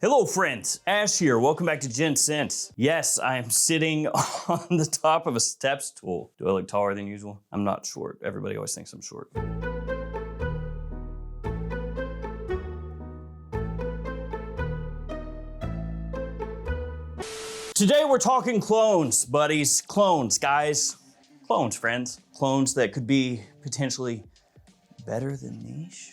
Hello friends, Ash here. Welcome back to Gents. Yes, I am sitting on the top of a step stool. Do I look taller than usual? I'm not short. Everybody always thinks I'm short. Today we're talking clones, buddies. Clones, guys. Clones, friends. Clones that could be potentially better than niche.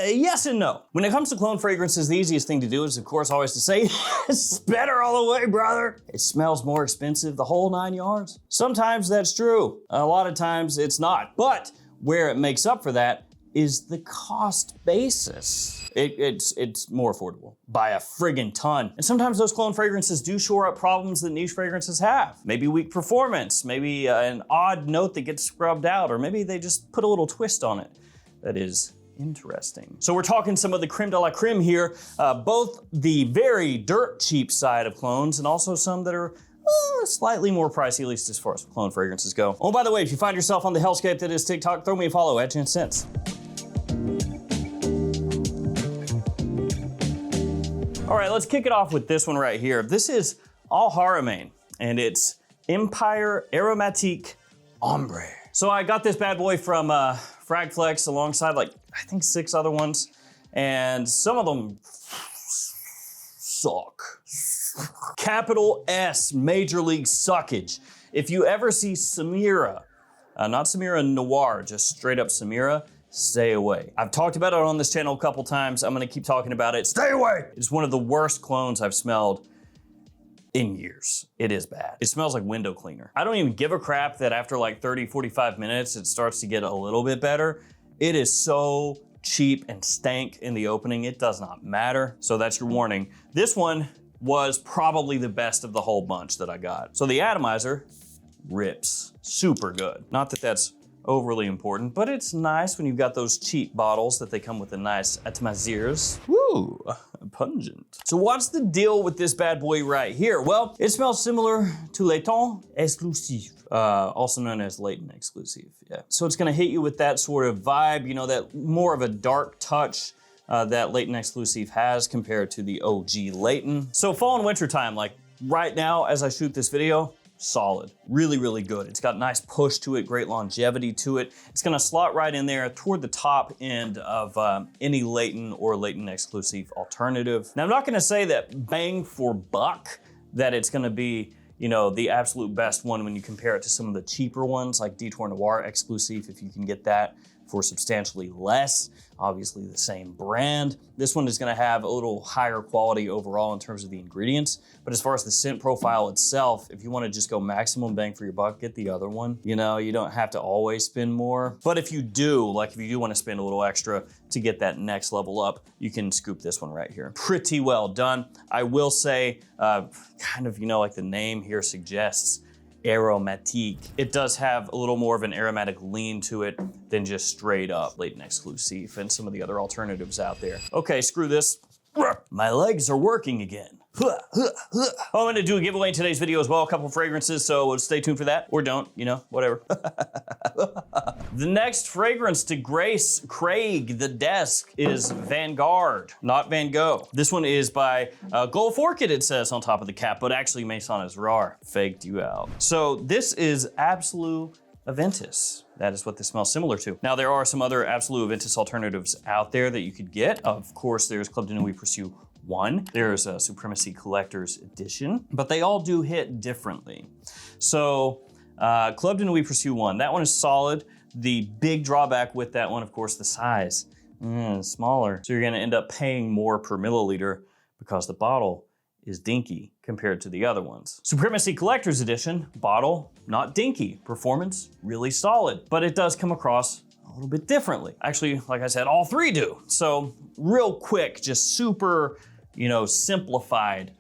Yes and no. When it comes to cologne fragrances, the easiest thing to do is, of course, always to say, it's better all the way, brother. It smells more expensive, the whole 9 yards. Sometimes that's true. A lot of times it's not. But where it makes up for that is the cost basis. It's more affordable by a friggin' ton. And sometimes those cologne fragrances do shore up problems that niche fragrances have. Maybe weak performance, maybe an odd note that gets scrubbed out, or maybe they just put a little twist on it. That is interesting. So we're talking some of the creme de la creme here, both the very dirt cheap side of clones and also some that are slightly more pricey, at least as far as cologne fragrances go. Oh, by the way, if you find yourself on the hellscape that is TikTok, throw me a follow at Gents. All right, let's kick it off with this one right here. This is Haramain, and it's Empire Aromatique Ombre. So I got this bad boy from Fragflex alongside I think 6 other ones, and some of them suck. Capital S, Major League Suckage. If you ever see Samira, not Samira Noir, just straight up Samira, stay away. I've talked about it on this channel a couple times. I'm gonna keep talking about it. Stay away! It's one of the worst clones I've smelled in years. It is bad. It smells like window cleaner. I don't even give a crap that after 30, 45 minutes, it starts to get a little bit better. It is so cheap and stank in the opening, it does not matter. So that's your warning. This one was probably the best of the whole bunch that I got. So the atomizer rips, super good. Not that that's overly important, but it's nice when you've got those cheap bottles that they come with the nice atomizers. Woo, pungent. So what's the deal with this bad boy right here? Well, it smells similar to Latent Exclusif, also known as Latent Exclusive, yeah. So it's gonna hit you with that sort of vibe, you know, that more of a dark touch that Latent Exclusive has compared to the OG Latent. So fall and winter time, right now as I shoot this video, solid, really, really good. It's got nice push to it, great longevity to it. It's gonna slot right in there toward the top end of any Latent or Latent Exclusive alternative. Now, I'm not gonna say that bang for buck, that it's gonna be, you know, the absolute best one when you compare it to some of the cheaper ones like Detour Noir Exclusive, if you can get that for substantially less. Obviously the same brand. This one is gonna have a little higher quality overall in terms of the ingredients, but as far as the scent profile itself, if you wanna just go maximum bang for your buck, get the other one. You know, you don't have to always spend more, but if you do wanna spend a little extra to get that next level up, you can scoop this one right here. Pretty well done. I will say, kind of, you know, like the name here suggests, aromatique. It does have a little more of an aromatic lean to it than just straight up Latent Exclusive and some of the other alternatives out there. Okay, screw this. My legs are working again. I'm gonna do a giveaway in today's video as well, a couple of fragrances, so stay tuned for that, or don't, you know, whatever. The next fragrance to grace Craig the desk is Vanguard, not Van Gogh. This one is by Gulf Orchid, it says on top of the cap, but actually Maison Asrar faked you out. So this is Absolute Aventus. That is what this smells similar to. Now, there are some other Absolute Aventus alternatives out there that you could get. Of course, there's Club de Nuit Pursuit 1. There's a Supremacy Collector's Edition, but they all do hit differently. So Club de Nuit Pursuit 1, that one is solid. The big drawback with that one, of course, the size, smaller. So you're gonna end up paying more per milliliter because the bottle is dinky compared to the other ones. Supremacy Collector's Edition, bottle, not dinky. Performance, really solid, but it does come across a little bit differently. Actually, like I said, all three do. So real quick, just super, you know, simplified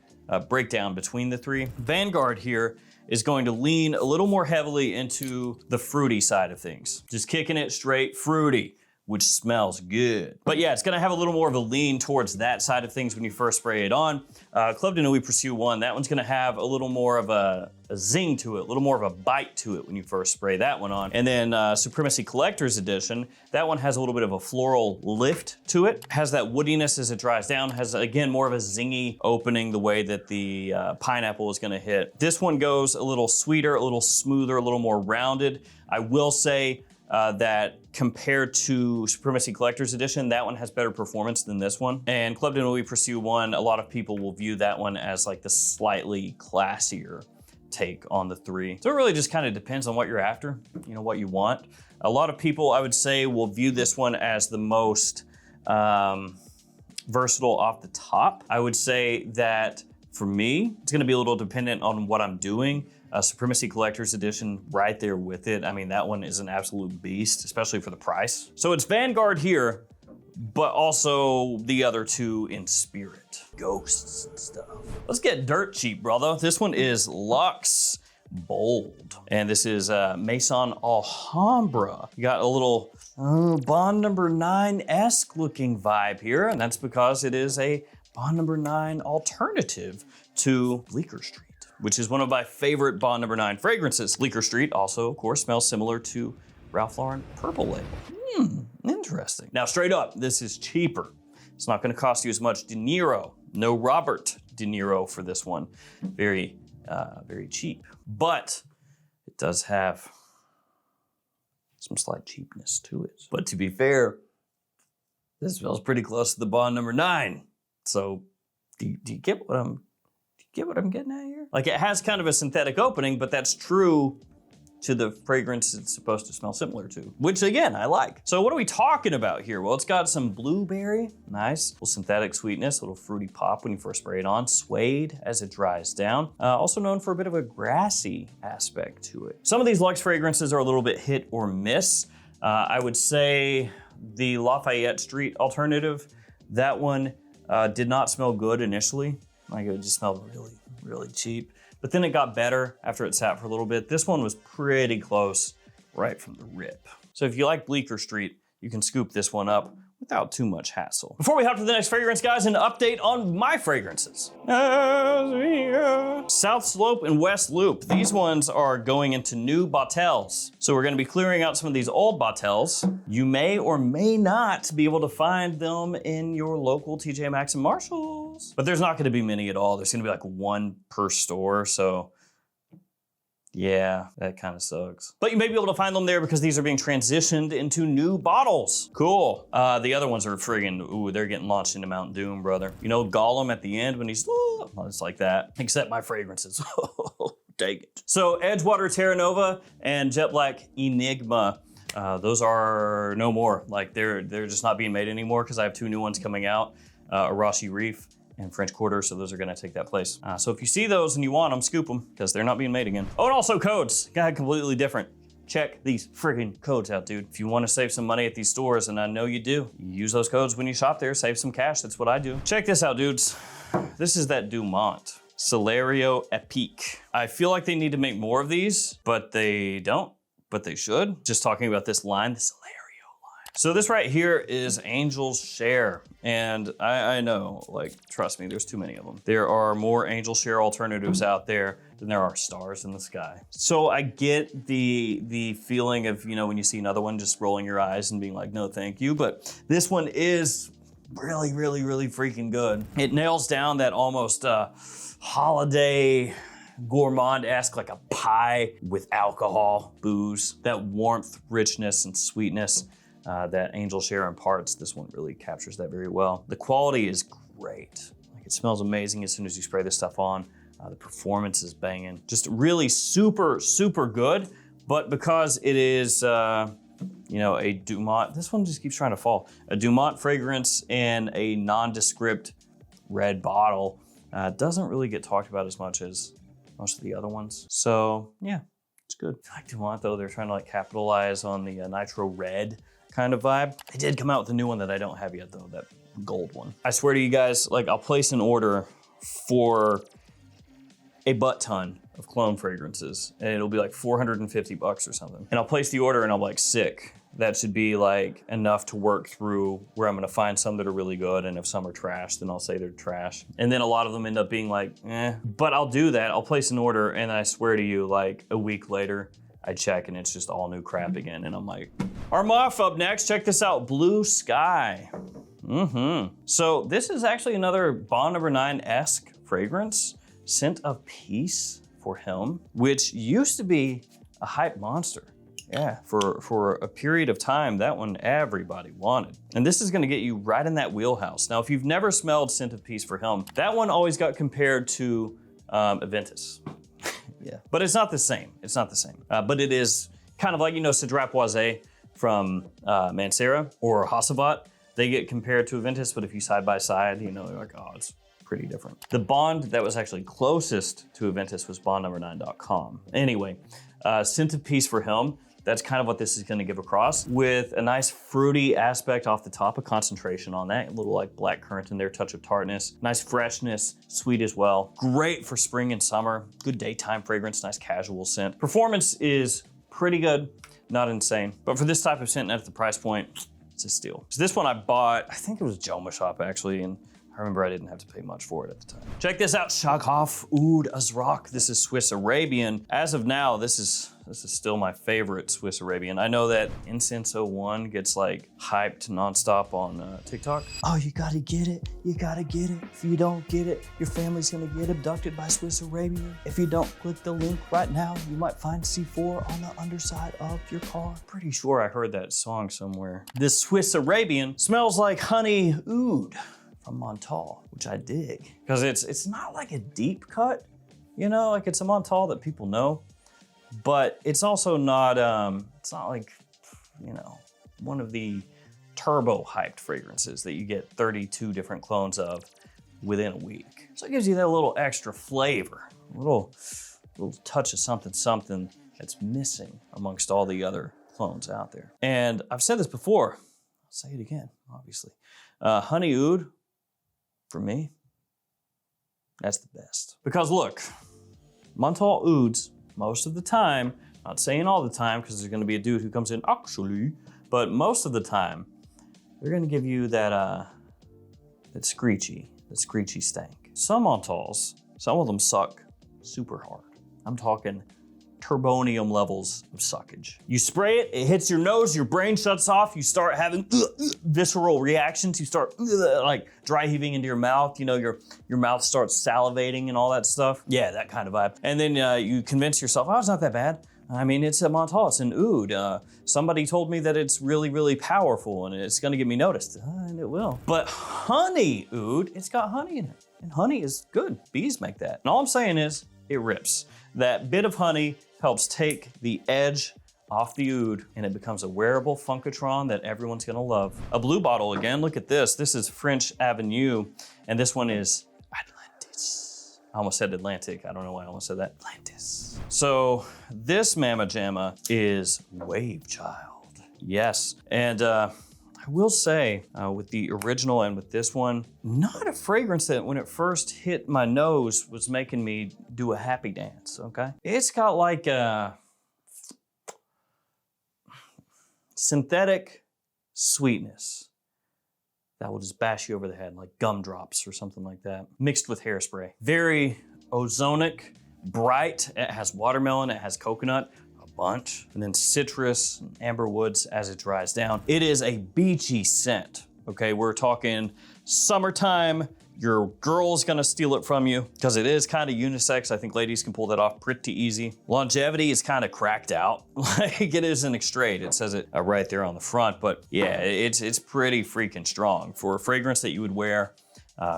breakdown between the three. Vanguard here is going to lean a little more heavily into the fruity side of things. Just kicking it straight fruity which smells good. But yeah, it's gonna have a little more of a lean towards that side of things when you first spray it on. Club de Nuit Pursuit 1, that one's gonna have a little more of a zing to it, a little more of a bite to it when you first spray that one on. And then Supremacy Collector's Edition, that one has a little bit of a floral lift to it, has that woodiness as it dries down, has again more of a zingy opening the way that the pineapple is gonna hit. This one goes a little sweeter, a little smoother, a little more rounded. I will say that compared to Supremacy Collector's Edition, that one has better performance than this one. And Club de Nuit Pursuit 1, a lot of people will view that one as like the slightly classier take on the three. So it really just kind of depends on what you're after, you know, what you want. A lot of people, I would say, will view this one as the most versatile off the top. I would say that for me, it's gonna be a little dependent on what I'm doing. Supremacy Collector's Edition right there with it. I mean, that one is an absolute beast, especially for the price. So it's Vanguard here, but also the other two in spirit. Ghosts and stuff. Let's get dirt cheap, brother. This one is Luxe Bold. And this is Maison Alhambra. You got a little Bond number 9-esque looking vibe here, and that's because it is a Bond number 9 alternative to Bleecker Street, which is one of my favorite Bond number 9 fragrances. Bleecker Street also, of course, smells similar to Ralph Lauren Purple Label. Interesting. Now, straight up, this is cheaper. It's not gonna cost you as much De Niro. No Robert De Niro for this one. Very, very cheap. But it does have some slight cheapness to it. But to be fair, this smells pretty close to the Bond number 9. So do you get what I'm getting at here? Like, it has kind of a synthetic opening, but that's true to the fragrance it's supposed to smell similar to, which again, I like. So what are we talking about here? Well, it's got some blueberry, nice, little synthetic sweetness, a little fruity pop when you first spray it on, suede as it dries down. Also known for a bit of a grassy aspect to it. Some of these Luxe fragrances are a little bit hit or miss. I would say the Lafayette Street alternative, that one did not smell good initially. Like, it just smelled really, really cheap. But then it got better after it sat for a little bit. This one was pretty close right from the rip. So if you like Bleecker Street, you can scoop this one up without too much hassle. Before we hop to the next fragrance, guys, an update on my fragrances. South Slope and West Loop. These ones are going into new bottles. So we're gonna be clearing out some of these old bottles. You may or may not be able to find them in your local TJ Maxx and Marshalls. But there's not gonna be many at all. There's gonna be like one per store, so yeah, that kind of sucks. But you may be able to find them there because these are being transitioned into new bottles. Cool. The other ones are friggin', ooh, they're getting launched into Mount Doom, brother. You know Gollum at the end when he's, well, it's like that, except my fragrances. Take it. So Edgewater Terra Nova and Jet Black Enigma, those are no more. Like, they're just not being made anymore because I have two new ones coming out, Arashi Reef and French Quarter, so those are gonna take that place. So if you see those and you want them, scoop them, because they're not being made again. Oh, and also codes, got completely different. Check these friggin' codes out, dude. If you wanna save some money at these stores, and I know you do, you use those codes when you shop there, save some cash, that's what I do. Check this out, dudes. This is that Dumont Celerio Epique. I feel like they need to make more of these, but they don't, but they should. Just talking about this line, the Celerio line. So this right here is Angel's Share. And I know, like, trust me, there's too many of them. There are more Angel Share alternatives out there than there are stars in the sky. So I get the feeling of, you know, when you see another one, just rolling your eyes and being like, no, thank you. But this one is really, really, really freaking good. It nails down that almost holiday gourmand-esque, like a pie with alcohol, booze, that warmth, richness, and sweetness that Angel Share imparts. This one really captures that very well. The quality is great. Like, it smells amazing as soon as you spray this stuff on. The performance is banging. Just really super, super good. But because it is, you know, a Dumont, this one just keeps trying to fall. A Dumont fragrance in a nondescript red bottle doesn't really get talked about as much as most of the other ones. So yeah, it's good. I like Dumont though, they're trying to like capitalize on the nitro red kind of vibe. They did come out with a new one that I don't have yet though, that gold one. I swear to you guys, like, I'll place an order for a butt ton of cologne fragrances and it'll be like $450 or something. And I'll place the order and I'm like sick. that should be like enough to work through, where I'm gonna find some that are really good, and if some are trash, then I'll say they're trash. And then a lot of them end up being like, eh. But I'll do that, I'll place an order, and I swear to you, like a week later, I check and it's just all new crap again, and I'm like, Armaf up next, check this out, Blue Sky. So this is actually another Bond Number 9-esque fragrance, scent of peace for him, which used to be a hype monster. Yeah, for a period of time, that one everybody wanted. And this is gonna get you right in that wheelhouse. Now, if you've never smelled Scent of Peace for him, that one always got compared to Aventus. Yeah, but it's not the same, it's not the same. But it is kind of like, you know, Cedrat Boisé from Mansera or Hassavat. They get compared to Aventus, but if you side by side, you know, they're like, oh, it's pretty different. The Bond that was actually closest to Aventus was bondnumber9.com. Anyway, Scent of Peace for him, that's kind of what this is gonna give across, with a nice fruity aspect off the top, a concentration on that, a little like black currant in there, touch of tartness, nice freshness, sweet as well. Great for spring and summer, good daytime fragrance, nice casual scent. Performance is pretty good, not insane, but for this type of scent at the price point, it's a steal. So this one I bought, I think it was JOMASHOP actually, and I remember I didn't have to pay much for it at the time. Check this out, Shaghaf Oud Azrak. This is Swiss Arabian. As of now, this is still my favorite Swiss Arabian. I know that Incense 01 gets like hyped nonstop on TikTok. Oh, you gotta get it, you gotta get it. If you don't get it, your family's gonna get abducted by Swiss Arabian. If you don't click the link right now, you might find C4 on the underside of your car. Pretty sure I heard that song somewhere. This Swiss Arabian smells like honey oud from Montal, which I dig. Because it's not like a deep cut, you know, like it's a Montal that people know, but it's also not, it's not like, you know, one of the turbo hyped fragrances that you get 32 different clones of within a week. So it gives you that little extra flavor, a little touch of something that's missing amongst all the other clones out there. And I've said this before, I'll say it again, obviously. Honey oud, for me, that's the best. Because look, Montal ouds, most of the time, not saying all the time, because there's gonna be a dude who comes in, actually, but most of the time, they're gonna give you that screechy stank. Some Montals, some of them suck super hard. I'm talking turbonium levels of suckage. You spray it, it hits your nose, your brain shuts off, you start having visceral reactions, you start like dry heaving into your mouth, you know, your mouth starts salivating and all that stuff. Yeah, that kind of vibe. And then you convince yourself, oh, it's not that bad. I mean, it's a Montal, it's an oud. Somebody told me that it's really, really powerful and it's gonna get me noticed, and it will. But honey oud, it's got honey in it. And honey is good, bees make that. And all I'm saying is, it rips. That bit of honey helps take the edge off the oud, and it becomes a wearable Funkatron that everyone's gonna love. A blue bottle again, look at this. This is French Avenue, and this one is Atlantis. I almost said Atlantic, I don't know why I almost said that. Atlantis. So this Mama Jamma is Wave Child. Yes, and I will say, with the original and with this one, not a fragrance that when it first hit my nose was making me do a happy dance, okay? It's got like a synthetic sweetness that will just bash you over the head, like gumdrops or something like that, mixed with hairspray. Very ozonic, bright, it has watermelon, it has coconut, bunch, and then citrus and amber woods as it dries down. It is a beachy scent, okay? We're talking summertime, your girl's gonna steal it from you because it is kind of unisex. I think ladies can pull that off pretty easy. Longevity is kind of cracked out. Like it isn't extrait. It says it right there on the front, but yeah, it's pretty freaking strong. For a fragrance that you would wear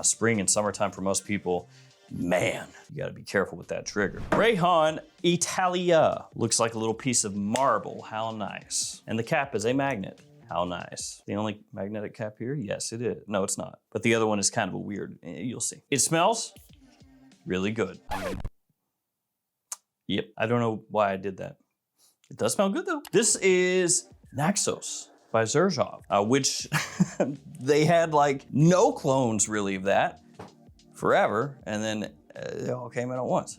spring and summertime for most people, man, you gotta be careful with that trigger. Rayhaan Italia. Looks like a little piece of marble, how nice. And the cap is a magnet, how nice. The only magnetic cap here? Yes, it is. No, it's not. But the other one is kind of a weird, you'll see. It smells really good. Yep, I don't know why I did that. It does smell good though. This is Naxos by Xerjoff, which they had like no clones really of that forever, and then they all came out at once.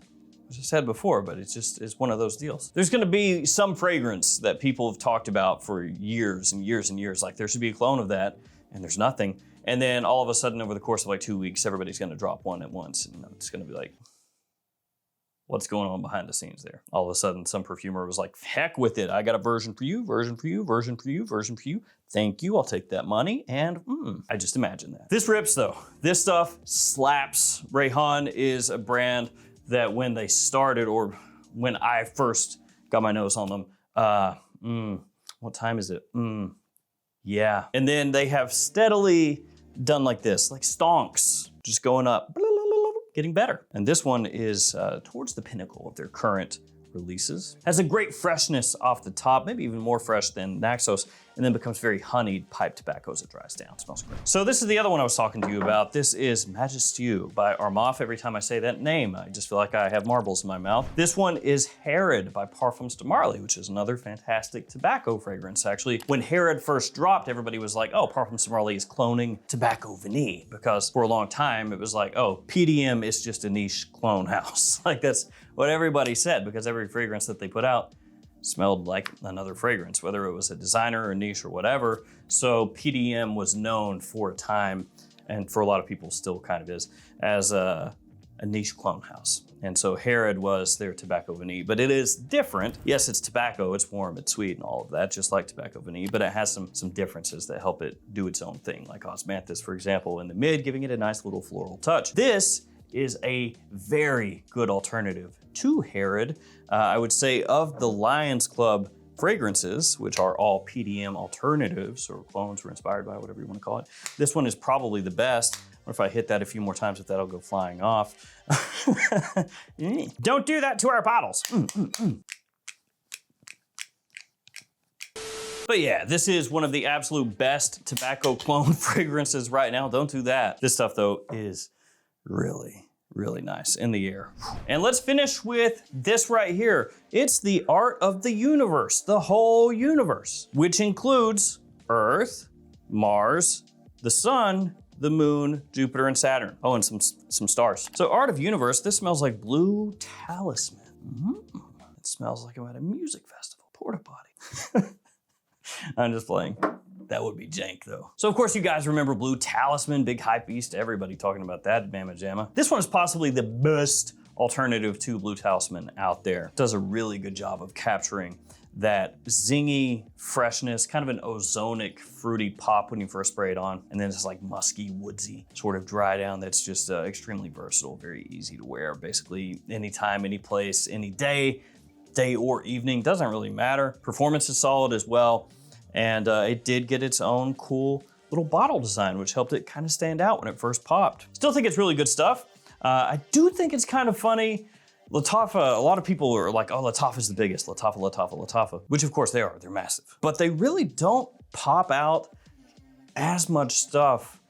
as I said before, but it's one of those deals. There's gonna be some fragrance that people have talked about for years and years and years. Like there should be a clone of that, and there's nothing. And then all of a sudden, over the course of like 2 weeks, everybody's gonna drop one at once. And it's gonna be like, what's going on behind the scenes there? All of a sudden, some perfumer was like, heck with it. I got a version for you, version for you, version for you, version for you. Thank you, I'll take that money. And I just imagine that. This rips though. This stuff slaps. Rayhaan is a brand that when they started, or when I first got my nose on them, what time is it? Yeah. And then they have steadily done like this, like stonks, just going up, getting better. And this one is towards the pinnacle of their current releases. Has a great freshness off the top, maybe even more fresh than Naxos, and then becomes very honeyed pipe tobacco as it dries down. Smells great. So this is the other one I was talking to you about. This is Majestueux by Armaf. Every time I say that name, I just feel like I have marbles in my mouth. This one is Herod by Parfums de Marly, which is another fantastic tobacco fragrance. Actually, when Herod first dropped, everybody was like, oh, Parfums de Marly is cloning Tobacco Vanille, because for a long time, it was like, oh, PDM is just a niche clone house. Like that's what everybody said, because every fragrance that they put out smelled like another fragrance, whether it was a designer or niche or whatever. So PDM was known for a time, and for a lot of people still kind of is, as a niche clone house. And so Herod was their Tobacco Vanille, but it is different. Yes, it's tobacco, it's warm, it's sweet and all of that, just like Tobacco Vanille, but it has some differences that help it do its own thing, like Osmanthus, for example, in the mid, giving it a nice little floral touch. This is a very good alternative to Herod. I would say of the Lions Club fragrances, which are all PDM alternatives or clones or inspired by, whatever you want to call it, this one is probably the best. Or if I hit that a few more times, if that'll go flying off. Don't do that to our bottles. But yeah, this is one of the absolute best tobacco clone fragrances right now. Don't do that. This stuff though is really, really nice in the air. And let's finish with this right here. It's the Art of the Universe, the whole universe, which includes Earth, Mars, the Sun, the Moon, Jupiter, and Saturn. Oh, and some stars. So Art of Universe, this smells like Blue Talisman. It smells like I'm at a music festival, porta potty. I'm just playing. That would be jank though. So of course you guys remember Blue Talisman, big hype beast, everybody talking about that, Bama Jamma. This one is possibly the best alternative to Blue Talisman out there. Does a really good job of capturing that zingy freshness, kind of an ozonic, fruity pop when you first spray it on, and then it's like musky, woodsy sort of dry down that's just extremely versatile, very easy to wear, basically anytime, any place, any day or evening, doesn't really matter. Performance is solid as well. And it did get its own cool little bottle design, which helped it kind of stand out when it first popped. Still think it's really good stuff. I do think it's kind of funny. Lattafa, a lot of people are like, oh, Lattafa's the biggest, Lattafa, which of course they are, they're massive. But they really don't pop out as much stuff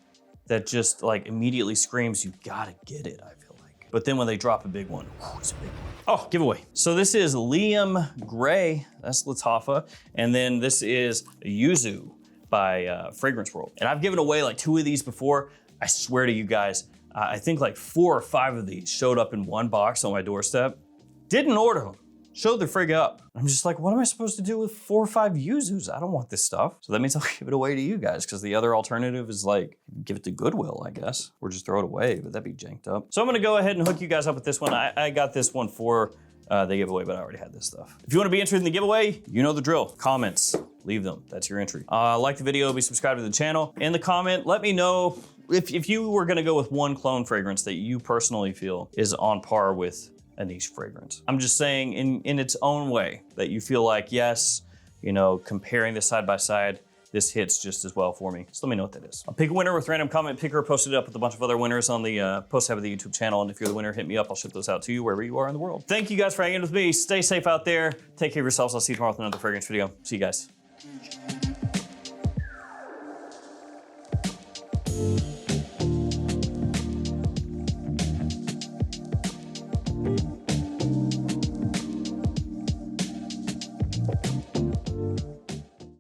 that just like immediately screams, you gotta get it, I feel like. But then when they drop a big one, whew, it's a big one. Oh, giveaway. So this is Liam Gray, that's Lattafa, and then this is Yuzu by Fragrance World. And I've given away like 2 of these before. I swear to you guys, I think like 4 or 5 of these showed up in one box on my doorstep. Didn't order them, showed the frig up. I'm just like, what am I supposed to do with 4 or 5 Yuzus? I don't want this stuff. So that means I'll give it away to you guys, because the other alternative is like, give it to Goodwill, I guess, or just throw it away, but that'd be janked up. So I'm gonna go ahead and hook you guys up with this one. I got this one for the giveaway, but I already had this stuff. If you wanna be interested in the giveaway, you know the drill. Comments, leave them, that's your entry. Like the video, be subscribed to the channel. In the comment, let me know if you were gonna go with one clone fragrance that you personally feel is on par with a niche fragrance. I'm just saying in its own way that you feel like, yes, you know, comparing this side by side, this hits just as well for me. So let me know what that is. I'll pick a winner with random comment picker, posted up with a bunch of other winners on the post tab of the YouTube channel. And if you're the winner, hit me up. I'll ship those out to you wherever you are in the world. Thank you guys for hanging with me. Stay safe out there. Take care of yourselves. I'll see you tomorrow with another fragrance video. See you guys.